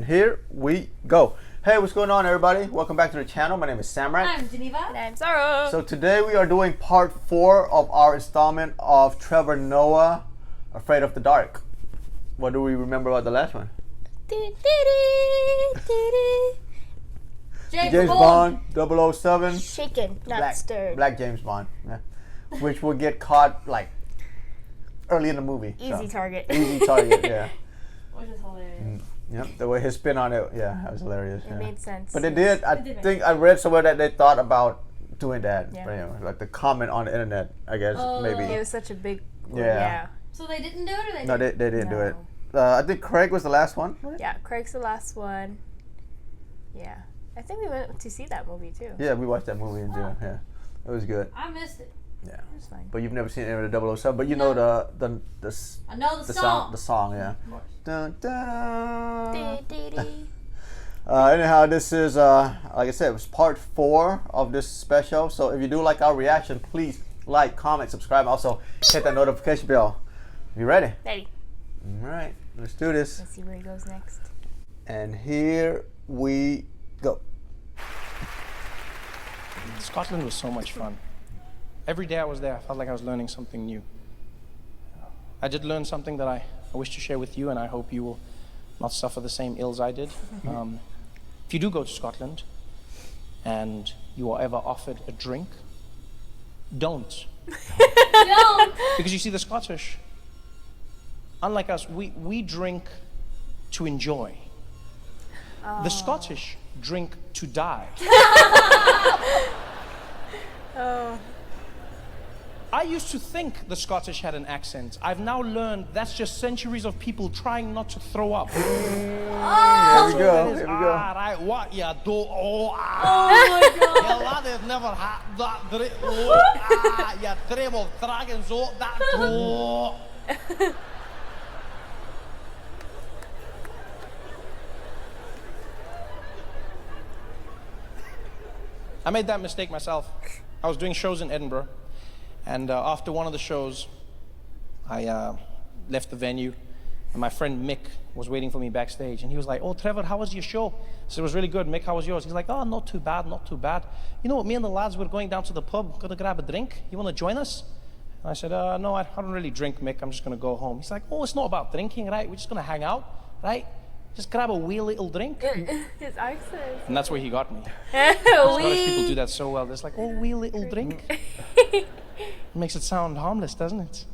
here we go. Hey, what's going on, everybody? Welcome back to the channel. My name is Samrat. I'm Geneva. And I'm Sarah. So today we are doing part 4 of our installment of Trevor Noah, Afraid of the Dark. What do we remember about the last one? James Bond, 007. Shaken, not stirred. Black James Bond. Yeah. Which will get caught like early in the movie. Easy target. Easy target, yeah. Which is hilarious. Yep, the way his spin on it, yeah, that was hilarious. It made sense. But they did, I did make think I read somewhere that they thought about doing that. Yeah. But anyway, like the comment on the internet, I guess, maybe. It was such a big... Yeah. So they didn't do it, or they did? No, they didn't do No. it. I think Craig was the last one, right? Yeah, Craig's the last one. Yeah. I think we went to see that movie, too. Yeah, we watched that movie in June, yeah. It was good. I missed it. Yeah. It was fine. But you've never seen any of the 007, but you know the I know the song. The song, yeah. Of course. Dun, dun, dun. Dee-dee-dee. Anyhow, this is, like I said, it was part 4 of this special. So if you do like our reaction, please like, comment, subscribe. Also, hit that notification bell. You ready? Ready. All right, let's do this. Let's see where he goes next. And here we go. Scotland was so much fun. Every day I was there, I felt like I was learning something new. I did learn something that I wish to share with you, and I hope you will not suffer the same ills I did. If you do go to Scotland and you are ever offered a drink, don't. No. Because you see, the Scottish, unlike us, we drink to enjoy. The Scottish drink to die. I used to think the Scottish had an accent. I've now learned that's just centuries of people trying not to throw up. Here we go. Here we go. Ah, right, what you do? Oh, Oh my God. your lad has never had that drink. Oh, you treble dragons, oh, that oh. I made that mistake myself. I was doing shows in Edinburgh, and after one of the shows, I left the venue, and my friend Mick was waiting for me backstage, and he was like, "Oh, Trevor, how was your show?" I said, "It was really good. Mick, how was yours?" He's like, "Oh, not too bad, not too bad. You know what, me and the lads were going down to the pub, gonna grab a drink. You wanna join us?" And I said, "No, I don't really drink, Mick. I'm just gonna go home." He's like, "Oh, it's not about drinking, right? We're just gonna hang out, right? Just grab a wee little drink." His accent. And that's where he got me. Scottish people do Wee. that so well. They're just like, "Oh, wee little drink." It makes it sound harmless, doesn't it?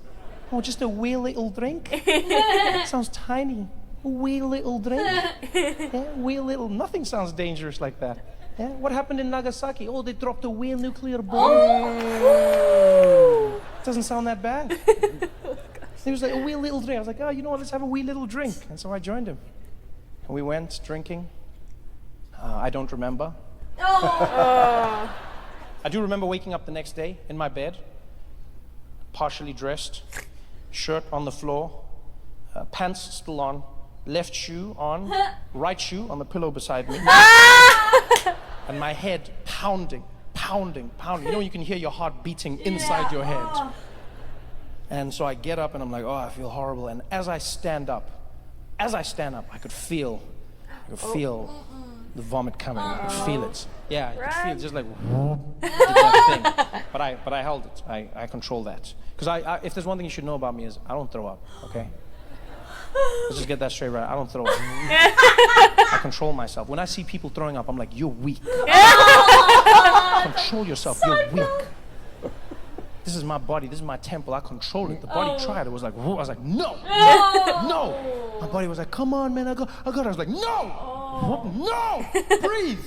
Oh, just a wee little drink. It sounds tiny. A wee little drink. Yeah, wee little. Nothing sounds dangerous like that. Yeah. What happened in Nagasaki? Oh, they dropped a wee nuclear bomb. Doesn't sound that bad. He was like, a wee little drink. I was like, oh, you know what? Let's have a wee little drink. And so I joined him. And we went drinking. I don't remember. Oh. I do remember waking up the next day in my bed, partially dressed, shirt on the floor, pants still on, left shoe on, right shoe on the pillow beside me, and my head pounding, pounding, pounding. You know, you can hear your heart beating inside your head. Oh. And so I get up and I'm like, oh, I feel horrible. And as I stand up, I could feel the vomit coming. I could feel it. Yeah, I could feel it just like did that thing. But I held it. I control that. Because if there's one thing you should know about me is I don't throw up. Okay. Let's just get that straight right. I don't throw up. I control myself. When I see people throwing up, I'm like, you're weak. Control yourself. You're weak. This is my body. This is my temple. I control it. The body tried. It was like, whoa. I was like, no, no. My body was like, come on, man. I got it. I was like, no, no, breathe.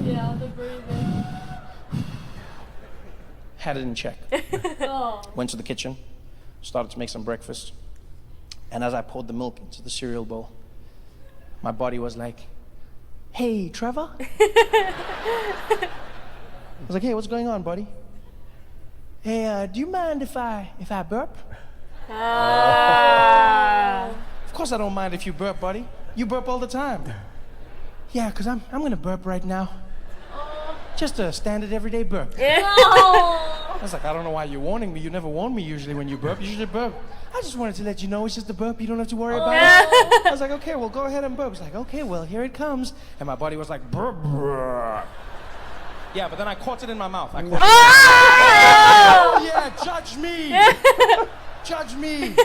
Yeah, the breathing. Had it in check. Oh. Went to the kitchen, started to make some breakfast. And as I poured the milk into the cereal bowl, my body was like, hey, Trevor. I was like, hey, what's going on, buddy? Hey, do you mind if I burp? Of course I don't mind if you burp, buddy. You burp all the time. Yeah, because I'm going to burp right now. Just a standard everyday burp. Oh. I was like, I don't know why you're warning me. You never warn me usually when you burp. You should burp. I just wanted to let you know it's just a burp. You don't have to worry about it. I was like, okay, well, go ahead and burp. It's like, okay, well, here it comes. And my body was like, burp, burp. Yeah, but then I caught it in my mouth. I caught it in my mouth. Oh, yeah, judge me. Judge me.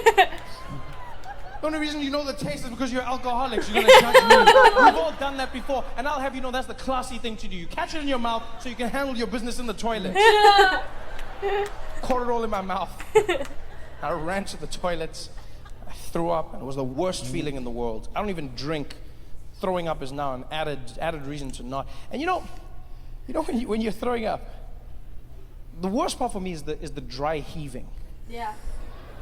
The only reason you know the taste is because you're alcoholics. You're gonna judge me. We've all done that before, and I'll have you know that's the classy thing to do. You catch it in your mouth so you can handle your business in the toilet. Caught it all in my mouth. I ran to the toilets. I threw up, and it was the worst feeling in the world. I don't even drink. Throwing up is now an added reason to not. And you know when you're throwing up, the worst part for me is the dry heaving. Yeah.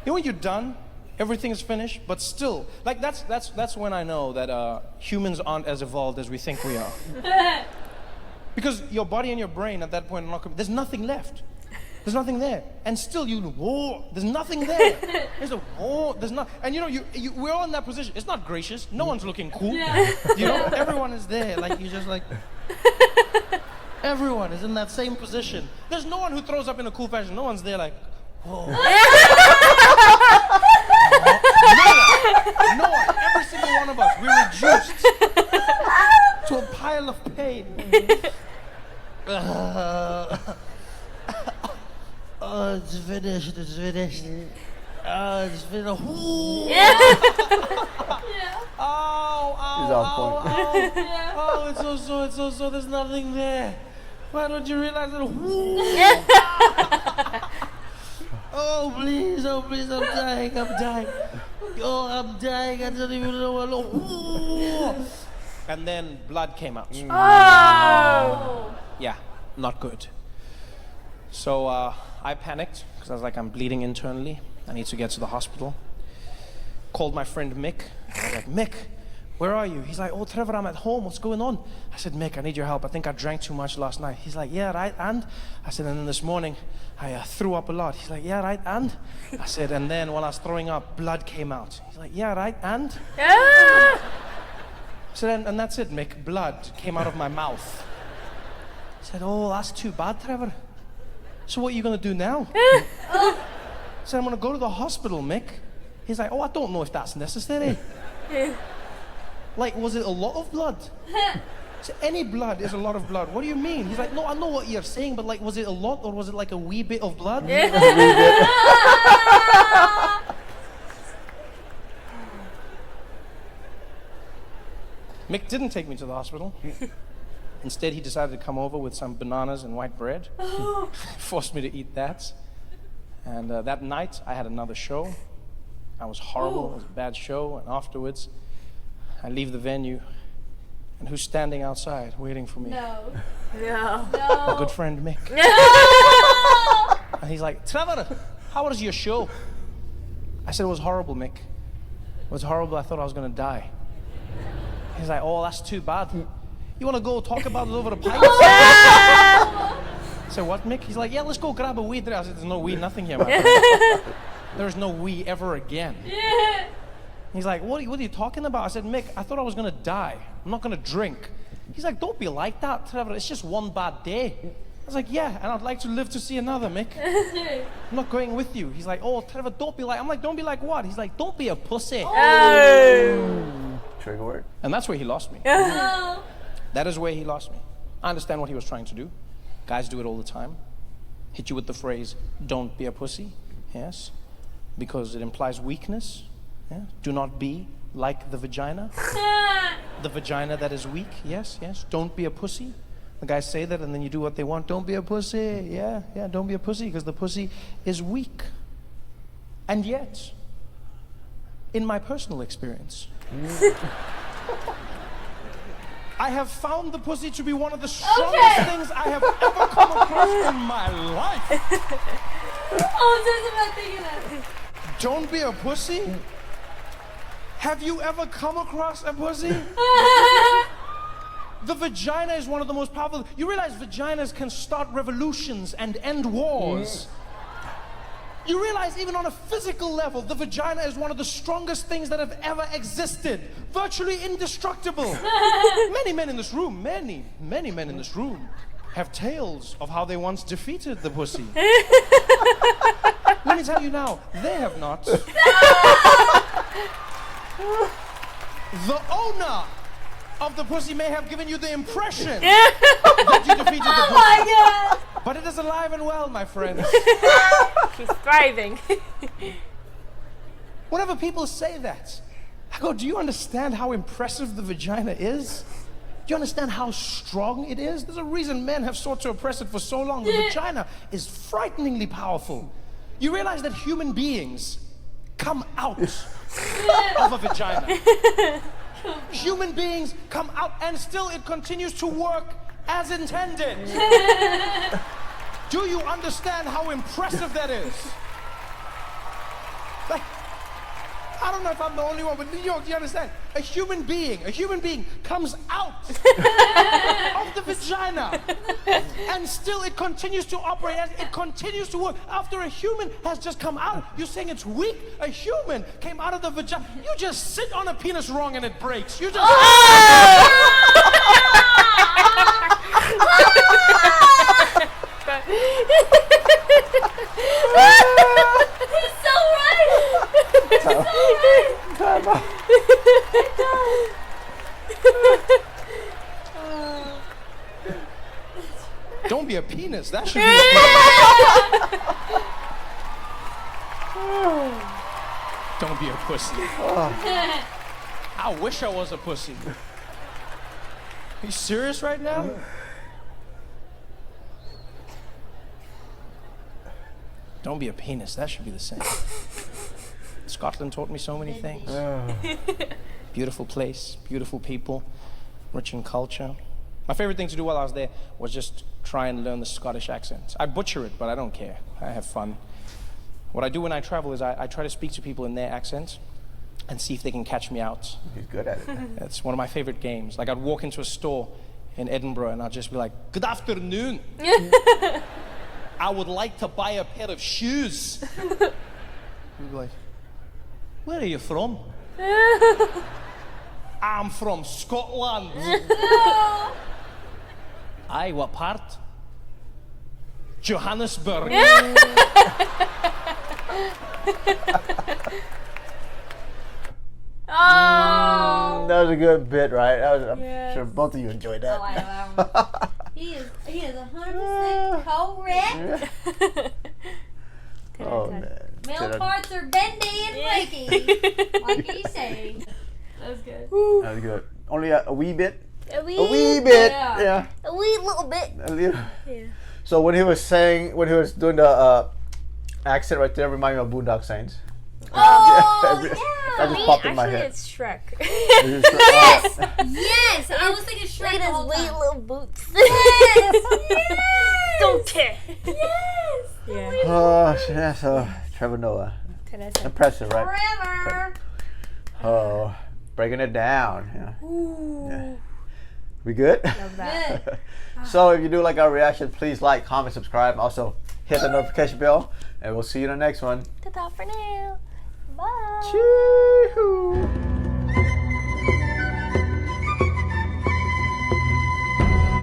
You know when you're done, everything is finished, but still, like that's when I know that humans aren't as evolved as we think we are. Because your body and your brain at that point are not, there's nothing left. There's nothing there, and still there's nothing there. There's there's not, and you know we're all in that position. It's not gracious. No one's looking cool. Yeah. You know, everyone is there. Like you just like. Everyone is in that same position. There's no one who throws up in a cool fashion. No one's there like. Whoa. No one. Every single one of us. We're reduced to a pile of pain. Oh, it's finished. It's finished. It's finished. Yeah. He's on point. Yeah. Oh, it's so sore. It's so sore. There's nothing there. Why don't you realize that? Oh, please, I'm dying. Oh, I'm dying. I don't even know what. And then blood came out. Oh. Yeah, not good. So I panicked because I was like, I'm bleeding internally. I need to get to the hospital. Called my friend Mick. I was like, Mick, where are you? He's like, oh, Trevor, I'm at home. What's going on? I said, Mick, I need your help. I think I drank too much last night. He's like, yeah, right, and? I said, and then this morning, I threw up a lot. He's like, yeah, right, and? I said, and then while I was throwing up, blood came out. He's like, yeah, right, and? I said, and that's it, Mick. Blood came out of my mouth. I said, oh, that's too bad, Trevor. So what are you going to do now? I said, I'm going to go to the hospital, Mick. He's like, oh, I don't know if that's necessary. Like, was it a lot of blood? So any blood is a lot of blood. What do you mean? He's like, no, I know what you're saying, but like, was it a lot or was it like a wee bit of blood? Mick didn't take me to the hospital. Instead, he decided to come over with some bananas and white bread. Forced me to eat that. And that night, I had another show. I was horrible. It was a bad show. And afterwards, I leave the venue. And who's standing outside waiting for me? No. My good friend Mick. And he's like, Trevor, how was your show? I said, it was horrible, Mick. It was horrible. I thought I was going to die. He's like, oh, that's too bad. You want to go talk about it over a pint? I said, what, Mick? He's like, yeah, let's go grab a weed there. I said, there's no weed, nothing here, my friend. There's no we ever again. Yeah. He's like, what are you talking about? I said, Mick, I thought I was going to die. I'm not going to drink. He's like, don't be like that, Trevor. It's just one bad day. I was like, yeah, and I'd like to live to see another, Mick. I'm not going with you. He's like, oh, Trevor, don't be like... I'm like, don't be like what? He's like, don't be a pussy. Trigger word. And that's where he lost me. No. That is where he lost me. I understand what he was trying to do. Guys do it all the time. Hit you with the phrase, don't be a pussy. Yes. Because it implies weakness. Yeah? Do not be like the vagina. The vagina that is weak. Yes, yes. Don't be a pussy. The guys say that and then you do what they want. Don't be a pussy. Yeah, yeah, don't be a pussy because the pussy is weak. And yet, in my personal experience, I have found the pussy to be one of the strongest things I have ever come across in my life. Just about thinking that. Don't be a pussy? Have you ever come across a pussy? The vagina is one of the most powerful. You realize vaginas can start revolutions and end wars. You realize even on a physical level, the vagina is one of the strongest things that have ever existed. Virtually indestructible. Many men in this room, many men in this room have tales of how they once defeated the pussy. Let me tell you now, they have not. The owner of the pussy may have given you the impression that you defeated the pussy. my God. But it is alive and well, my friends. She's thriving. Whenever people say that, I go, do you understand how impressive the vagina is? Do you understand how strong it is? There's a reason men have sought to oppress it for so long. The vagina is frighteningly powerful. You realize that human beings come out of a vagina. Human beings come out and still it continues to work as intended. Do you understand how impressive that is? Like, I don't know if I'm the only one, but do you understand? A human being comes out of the vagina and still it continues to operate, as it continues to work. After a human has just come out, you're saying it's weak? A human came out of the vagina. You just sit on a penis wrong and it breaks. You just... He's so right. He's so right. Don't be a penis. That should be a penis. Don't be a pussy. I wish I was a pussy. Are you serious right now? Don't be a penis. That should be the same. Scotland taught me so many things. Beautiful place, beautiful people, rich in culture. My favorite thing to do while I was there was just try and learn the Scottish accent. I butcher it, but I don't care. I have fun. What I do when I travel is I try to speak to people in their accent and see if they can catch me out. He's good at it. It's one of my favorite games. Like I'd walk into a store in Edinburgh and I'd just be like, "Good afternoon. I would like to buy a pair of shoes." You'd be like, "Where are you from?" "I'm from Scotland." "Aye, what part?" "Johannesburg." Oh. That was a good bit, right? I'm Yes. sure both of you enjoyed that. Oh, I know. He is 100% correct. Oh man. Male parts are bendy and breaking, like you say. That was good. That was good. Only a wee bit. A wee, A wee bit. Yeah. Yeah. a wee little bit. A little. Yeah. So when he was doing the accent right there, reminded me of Boondock Saints. Oh, Yeah. yeah. That just popped in my Actually, head. it's Shrek. Yes! Yes! I was thinking Shrek Look the at whole his wee time. little boots. Yes! Yes! Don't care. Yes! Yeah. Oh, yeah, so Trevor Noah. Teresa. Impressive, right? Forever! Oh, breaking it down. Yeah. Ooh. Yeah. We good? Love that. Good. So if you do like our reaction, please like, comment, subscribe. Also, hit the notification bell. And we'll see you in the next one. Ta-ta for now. Bye. Chee-hoo.